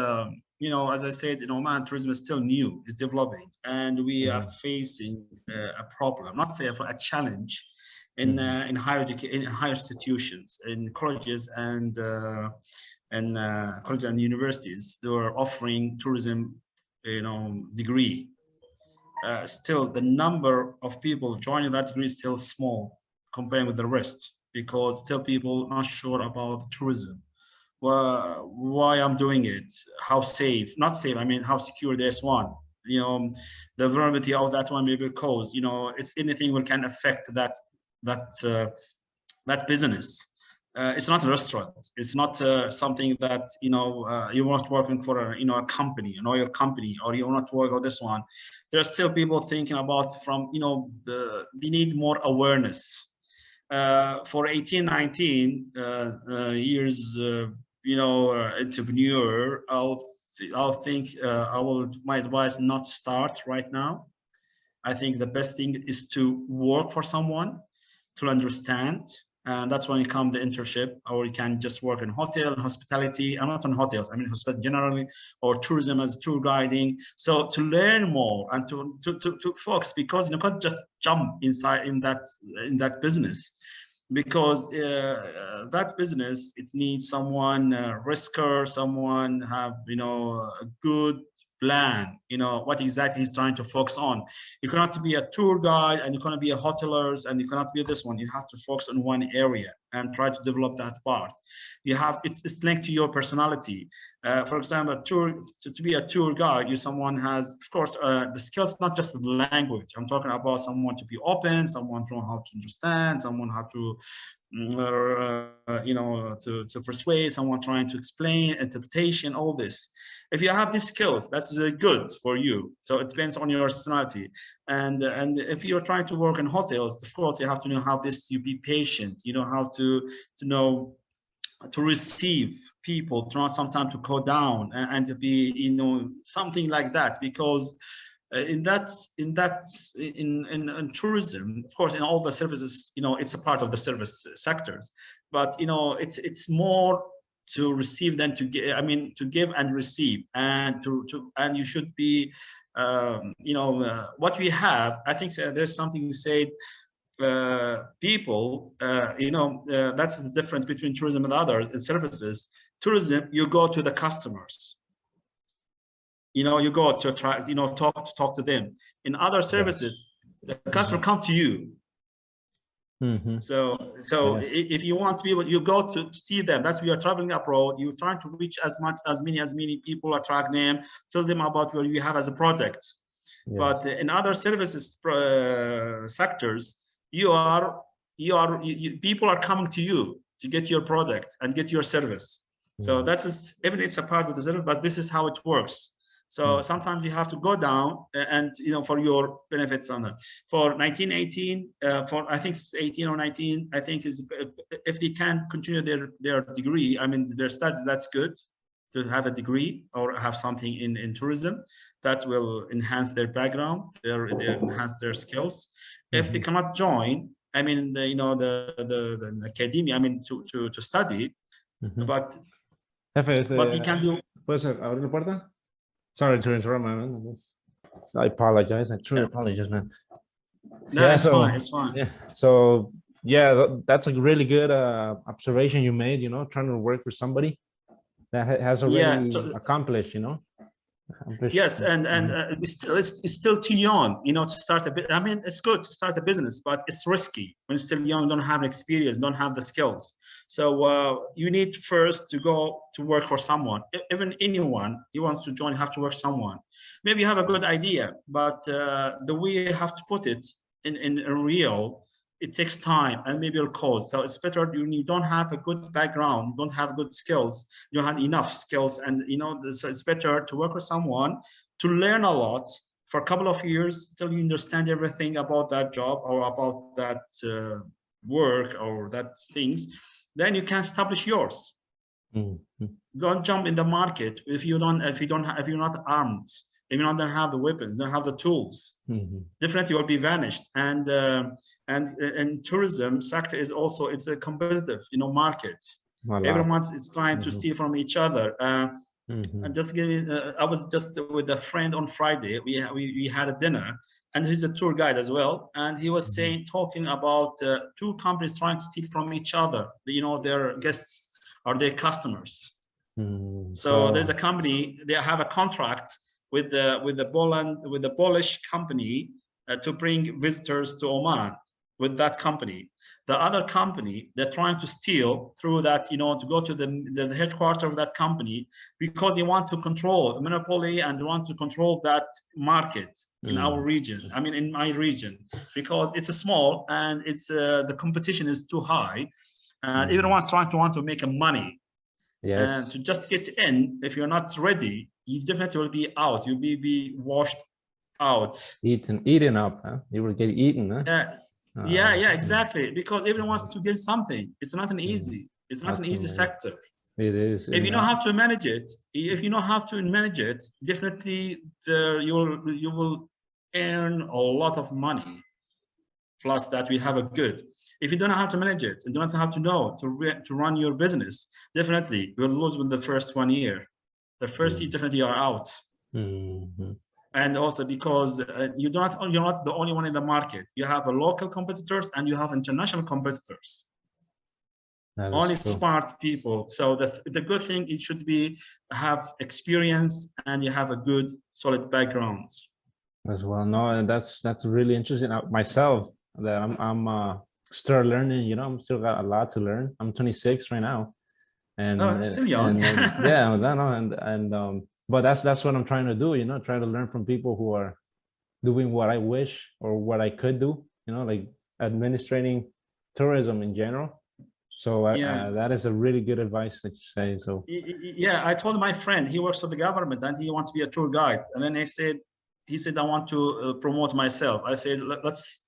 you know, as I said, in Oman, tourism is still new, it's developing, and we are Mhm, facing a problem, not say a challenge, mhm, in higher education, in higher institutions, in colleges and colleges and universities. They are offering tourism, you know, degree. Still, the number of people joining that degree is still small compared with the rest because still people not sure about tourism. Why I'm doing it, how safe, not safe, I mean how secure this one. You know, the vulnerability of that one maybe cause, you know, it's anything will can affect that that business. It's not a restaurant. It's not something that, you know, you're not working for a, you know, a company, an oil company, or you're not working on this one. There are still people thinking about from, you know, they need more awareness. For 18, 19 years, you know, entrepreneur, I'll think my advice not start right now. I think the best thing is to work for someone to understand. And that's when you come the internship, or you can just work in hotel and hospitality. I'm not on hotels, I mean hospitality generally, or tourism as tour guiding. So to learn more and to focus, because you can't just jump inside in that business, because that business, it needs someone risker, someone have, you know, a good plan, you know what exactly he's trying to focus on. You cannot be a tour guide and you cannot be a hotelers and you cannot be this one. You have to focus on one area and try to develop that part. You have, it's linked to your personality. For example, to be a tour guide, you someone has, of course, the skills, not just the language. I'm talking about someone to be open, someone to know how to understand, someone how to you know, to persuade, someone trying to explain, interpretation, all this. If you have these skills, that's good for you. So it depends on your personality. And if you're trying to work in hotels, of course, you have to know how this, you be patient, you know how to know to receive people, to not sometimes to go down and to be, you know, something like that. Because in tourism, of course, in all the services, you know, it's a part of the service sectors, but you know, it's more to receive than to give. I mean, to give and receive, and and you should be, you know, what we have. I think there's something you said. People, you know, that's the difference between tourism and others and services. Tourism, you go to the customers, you know, you go to try, you know, talk to them. In other Yes. services, the customer Mhm, come to you. mhm, So yes. if you want to be able, you go to see them. That's why you're traveling abroad. You're trying to reach as many people, attract them, tell them about what you have as a product. Yes. But in other services sectors, people are coming to you to get your product and get your service. So Yes. that's, even it's a part of the service, but this is how it works. So Mm, sometimes you have to go down and, you know, for your benefits on that. For 1918, for I think it's 18 or 19, I think is, if they can continue their degree, I mean their studies, that's good to have a degree or have something in tourism that will enhance their background, they enhance their skills. If they mhm, cannot join, I mean, you know, the academia, I mean, to study, mhm. but Jefe, you can do. ¿puedes abrir la puerta? Sorry to interrupt, man. I apologize. I truly Yeah, apologize, man. no, Yeah, it's fine, so it's fine. yeah, so yeah, that's a really good observation you made, you know, trying to work with somebody that has Yeah, already so, accomplished, you know, accomplished. yes, and Mhm. it's still too young, you know, to start a bit. I mean, it's good to start a business, but it's risky when it's still young, don't have experience, don't have the skills. So you need first to go to work for someone. Even anyone you want to join, you have to work someone. Maybe you have a good idea, but the way you have to put it in real, it takes time and maybe it'll cost. So it's better when you don't have a good background, don't have good skills, you don't have enough skills, and so it's better to work with someone to learn a lot for a couple of years till you understand everything about that job or about that work or that things. Then you can establish yours. Don't jump in the market if you're not armed, if you don't have the weapons, don't have the tools. Definitely you'll be vanished. And tourism sector is also, it's a competitive market. Everyone is trying to steal from each other. And just giving, I was just with a friend on Friday. We had a dinner, and he's a tour guide as well. And he was talking about two companies trying to steal from each other. Their guests or their customers. So there's a company, they have a contract with the Polish company to bring visitors to Oman with that company. The other company, they're trying to steal through that, to go to the headquarters of that company, because they want to control the monopoly and they want to control that market in our region. I mean, in my region, because it's a small and it's the competition is too high, and everyone's trying to make a money. Yes. And to just get in, if you're not ready, you definitely will be out. You'll be washed out. Eaten up, huh? You will get eaten, huh? Yeah, exactly. Because everyone wants to get something. It's not an easy. It's not an easy sector. It is. If you know how to manage it, definitely you will earn a lot of money. Plus that we have a good. If you don't know how to manage it and don't have to know to run your business, definitely you'll lose with the first 1 year. The first year definitely are out. And also because you're not the only one in the market. You have a local competitors and you have international competitors. Only smart people. So the good thing, it should be have experience and you have a good solid background as well. No, and that's really interesting. Myself, that I'm still learning. I'm still got a lot to learn. I'm 26 right now, and still young. But that's what I'm trying to do. Try to learn from people who are doing what I wish or what I could do. Like administrating tourism in general. So that is a really good advice that you say. So yeah, I told my friend, he works for the government and he wants to be a tour guide, and then he said I want to promote myself. I said let's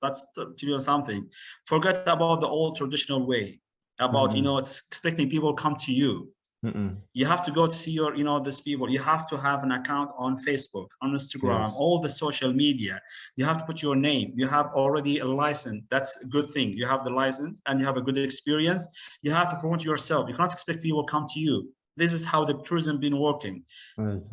do something. Forget about the old traditional way about expecting people come to you. You have to go to see your these people. You have to have an account on Facebook, on Instagram, all the social media. You have to put your name. You have already a license. That's a good thing. You have the license and you have a good experience. You have to promote yourself. You cannot expect people come to you. This is how the tourism been working.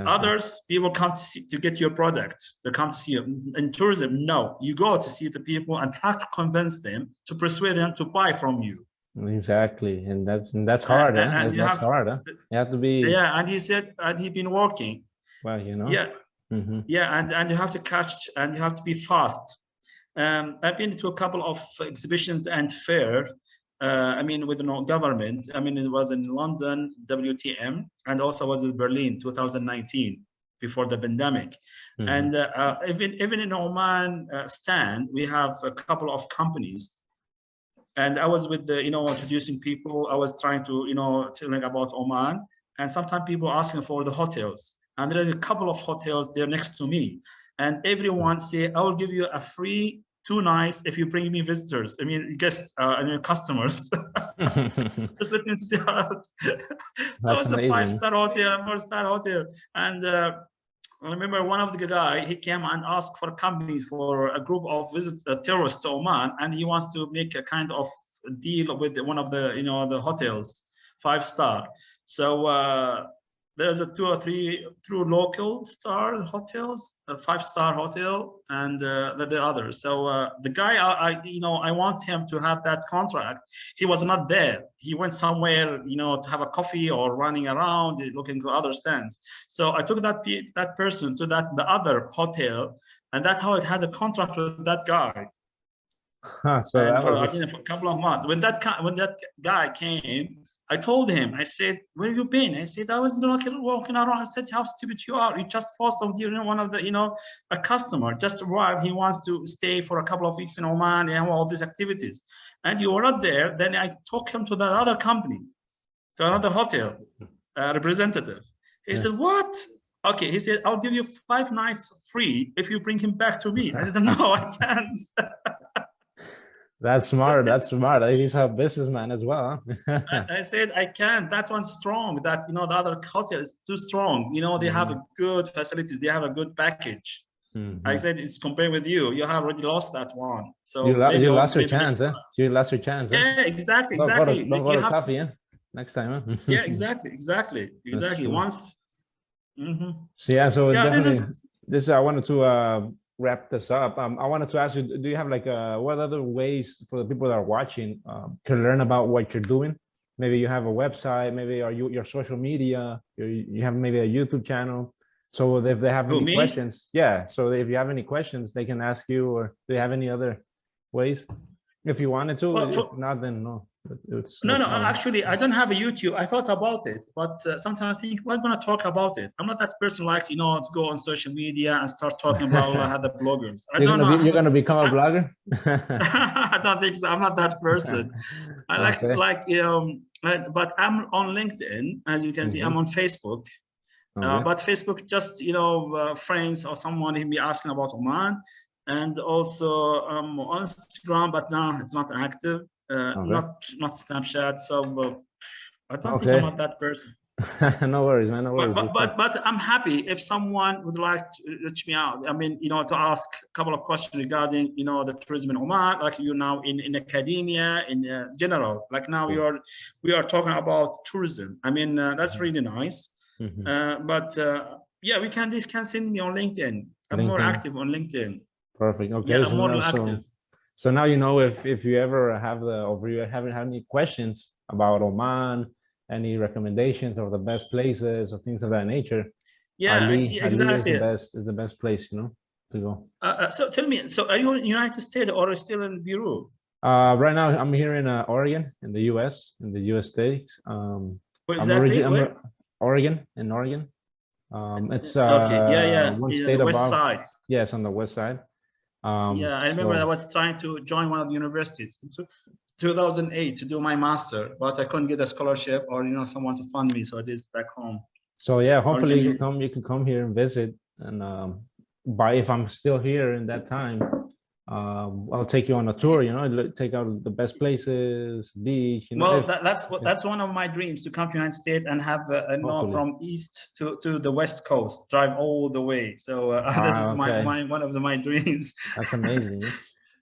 Others, people come to get your product. They come to see you. In tourism, no, you go to see the people and try to convince them, to persuade them to buy from you. Exactly, and that's hard. That's hard. You have to be. Yeah, and he said, and he's been working. Well, Yeah, yeah, and you have to catch, and you have to be fast. I've been to a couple of exhibitions and fair. I mean, with the government. I mean, it was in London, WTM, and also was in Berlin, 2019, before the pandemic. And even in Oman stand, we have a couple of companies. And I was with the, introducing people. I was trying to, telling about Oman. And sometimes people asking for the hotels. And there are a couple of hotels there next to me. And everyone say, I will give you a free 2 nights if you bring me visitors. I mean, guests, customers. Just let me see out. So it's a 5-star hotel, 4-star hotel. And I remember one of the guy, he came and asked for a company for a group of terrorists to Oman, and he wants to make a kind of deal with one of the, the hotels, 5-star. So there's a 2 or 3 through local star hotels, a 5-star hotel, and the others. So the guy, I want him to have that contract. He was not there. He went somewhere, to have a coffee or running around looking for other stands. So I took that person to the other hotel, and that's how I had a contract with that guy. Huh, so and that for was I just think for a couple of months. When that guy came, I told him, I said, "Where you been?" I said, "I was walking around." I said, "How stupid you are! You just forced on one of the a customer just arrived. He wants to stay for a couple of weeks in Oman and all these activities, and you were not there." Then I took him to that other company, to another hotel representative. He yeah. said, "What?" Okay, he said, "I'll give you 5 nights free if you bring him back to me." I said, "No, I can't." That's smart. That's smart. He's a businessman as well, huh? I said, "I can't. That one's strong. That the other hotel is too strong. They have a good facilities. They have a good package." I Mhm. said, "It's compared with you. You have already lost that one. You So maybe lost your maybe next chance, huh? time." You lost your chance, huh? Yeah, exactly, Don't exactly. go You to have to. coffee, huh? Next time, huh? Yeah, exactly, exactly, That's exactly. true. Once. Hmm. So yeah, so Yeah, this is. definitely this I wanted to wrap this up. I wanted to ask you, do you have like what other ways for the people that are watching to learn about what you're doing? Maybe you have a website, maybe are you your social media, you have maybe a YouTube channel. So if they have Who, any me? questions, yeah. So if you have any questions, they can ask you, or do you have any other ways? If you wanted to, Well, if not, then no, it's no no, no. problem. Actually, I don't have a YouTube. I thought about it, but sometimes I think, "Why gonna talk about it?" I'm not that person like to go on social media and start talking about other bloggers. I don't know. You're gonna become a blogger? I don't think so. I'm not that person. I Okay. but I'm on LinkedIn, as you can see. I'm Hmm. on Facebook, Okay. but Facebook just friends or someone he be asking about Oman, and also on Instagram, but now it's not active. Okay. Not Snapchat. So I don't think I'm Okay. not that person. No worries, man. No But worries. but but but I'm happy if someone would like to reach me out. I mean, to ask a couple of questions regarding the tourism in Oman, like you now in academia in general. Like now we are talking about tourism. I mean, that's really nice. Mm-hmm. But yeah, this can send me on LinkedIn. I'm more LinkedIn. active on LinkedIn. Perfect. Yeah, Okay. I'm So more now, active. so now you know if you ever have or you haven't had any questions about Oman, any recommendations of the best places or things of that nature, Yeah, yeah, Ali exactly. is the best place, to go. So tell me, so are you in the United States or still in Peru? Right now I'm here in Oregon, in the U.S., in the U.S. states. Where I'm exactly? originally Where? Oregon, in Oregon. It's Okay, yeah, yeah, one the state west above. side. Yes, on the west side. Yeah, I remember I So was trying to join one of the universities in 2008 to do my master, but I couldn't get a scholarship or someone to fund me, so I did it back home. yeah, hopefully Originally, you can come here and visit. And by if I'm still here in that time, I'll take you on a tour. Take out the best places, beach. well, If that's one of my dreams to come to the United States and have hopefully. from east to the west coast, drive all the way. So this is Okay, my one of my dreams. that's amazing. Yeah.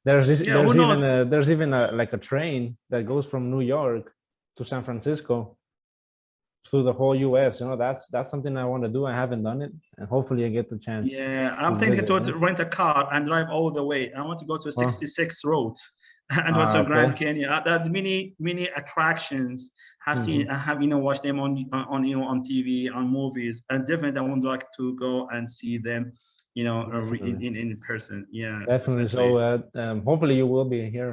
There's this. Yeah, who knows? There's even like a train that goes from New York to San Francisco through the whole U.S. That's something I want to do. I haven't done it, and hopefully I get the chance Yeah, to I'm thinking visit. to rent a car and drive all the way. I want to go to Well, 66 road and also Grand okay. Canyon. There's many attractions. Have Hmm. seen, I have watched them on TV, on movies, and definitely I would like to go and see them, Definitely. in person. Yeah, Definitely. So definitely. hopefully you will be here,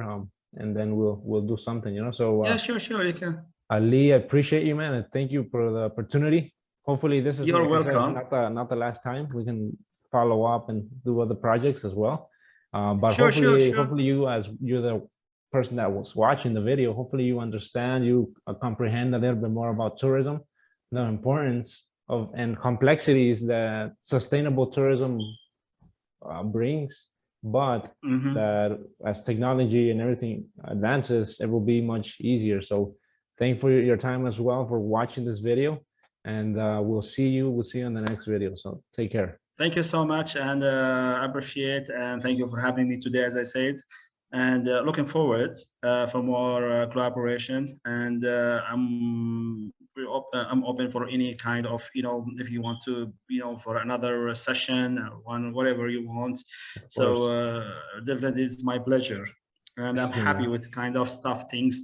and then we'll do something. So Yeah, sure, you can. Ali, I appreciate you, man, and thank you for the opportunity. Hopefully, this is You're like I said, welcome. not the last time. We can follow up and do other projects as well. But Sure. hopefully you as you're the person that was watching the video, hopefully you understand, you comprehend a little bit more about tourism, the importance of and complexities that sustainable tourism brings, but Hmm. that as technology and everything advances, it will be much easier. So thank for your time as well for watching this video, and we'll see you in the next video. So take care. Thank you so much, and I appreciate and thank you for having me today, as I said, and looking forward for more collaboration. And I'm open for any kind of if you want to for another session, one whatever you want. Of So course. definitely it's my pleasure. And I'm Thank you, happy man. with kind of stuff, things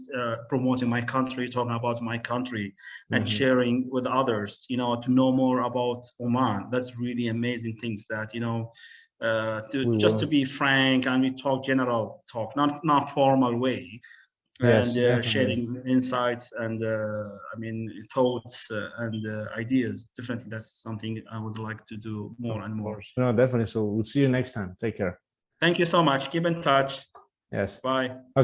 promoting my country, talking about my country, and Hmm. sharing with others, to know more about Oman. That's really amazing things that, to be frank, and we talk general talk, not formal way, Yes, and definitely. sharing insights and thoughts and ideas. Definitely, that's something I would like to do more and more. No, definitely. So we'll see you next time. Take care. Thank you so much. Keep in touch. Yes. Bye.